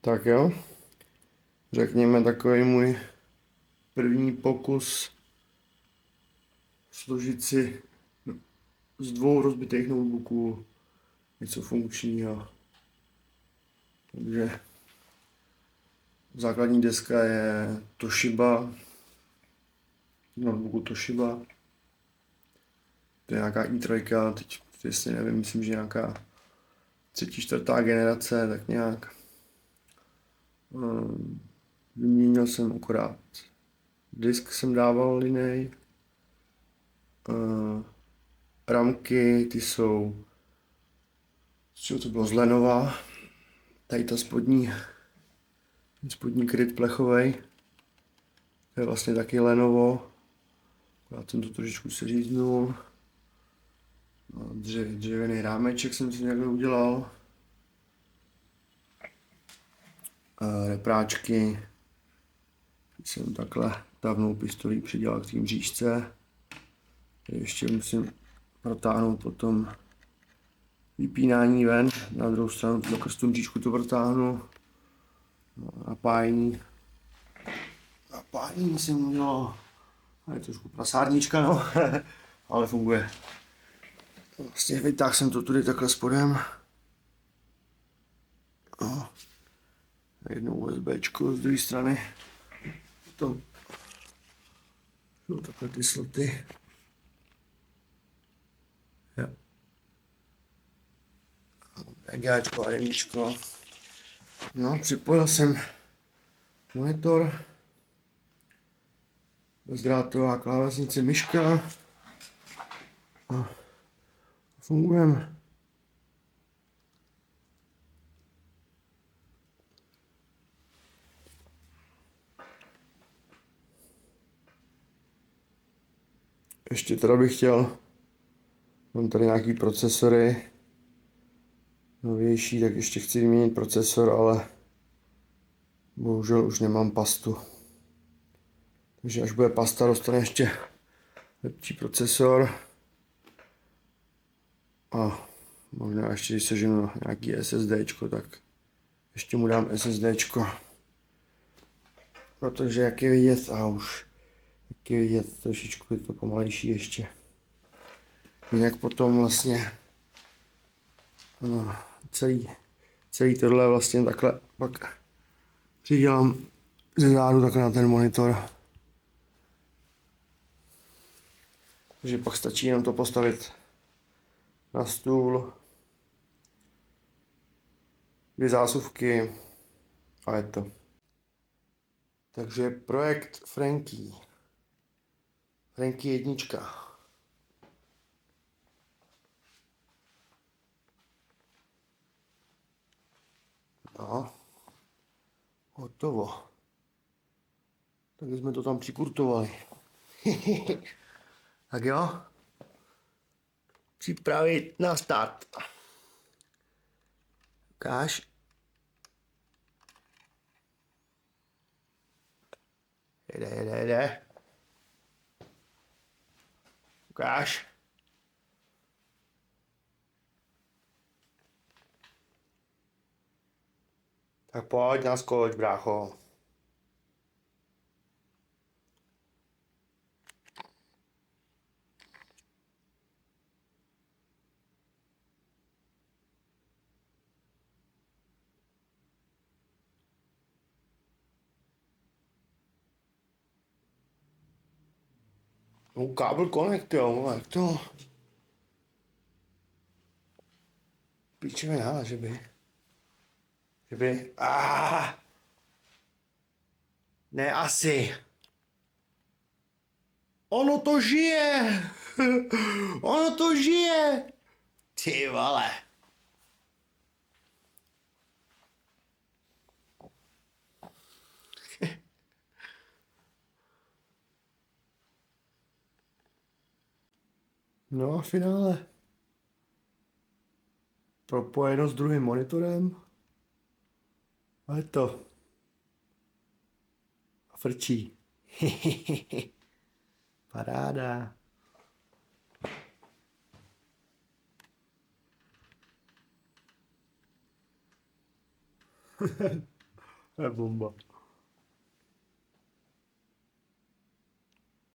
Tak jo, řekněme takový můj první pokus složit si z dvou rozbitých notebooků něco funkčního. Takže základní deska je Toshiba, notebooku Toshiba. To je nějaká i3, teď jestli nevím, myslím, že nějaká třetí, čtvrtá generace, tak nějak. Vyměnil jsem akorát disk, jsem dával jiný. Ramky, ty jsou, z čeho to bylo, z Lenova. Tady ta spodní kryt plechovej, to je vlastně taky Lenovo. Já jsem to trošičku seříznul. Dřevěný rámeček jsem si někde udělal. Repráčky jsem takhle tavnou pistolí přidělal k té mřížce. Ještě musím protáhnout potom vypínání ven, na druhou stranu skrz tu mřížku to protáhnu. Napájení jsem udělal, je trošku prasárnička, no, ale funguje. Vlastně vytáhl jsem to tudy takhle spodem. No. Jednou USBčko z druhé strany. Potom jsou takhle ty sloty. Jo. EGAčko a jedničko. No, připojil jsem monitor. Bezdrátová klávesnice, myška. A fungujeme. Ještě teda bych chtěl, mám tady nějaký procesory novější, tak ještě chci vyměnit procesor, ale bohužel už nemám pastu. Takže až bude pasta, dostane ještě lepší procesor. A možná ještě, když seženu nějaký SSDčko, tak ještě mu dám SSDčko. Protože jak je vidět, jak je vidět, trošičku je to pomalejší ještě. Jinak potom vlastně celý tohle vlastně takhle pak přidělám ze zádu takhle na ten monitor. Takže pak stačí jenom to postavit na stůl, dvě zásuvky a je to. Takže projekt Frankie jednička. No, hotovo. Tak jsme to tam přikurtovali. Tak jo, připravit na start. Ukáž. Jede. Ukáž. Tak pojď, naskoč, brácho. No, kábel konekt, jo, jak to? Píčeme, že by, ne, asi. Ono to žije! Ono to žije! Ty vole. No a v finále propojeno s druhým monitorem a je to. A frčí. Paráda. To je bomba.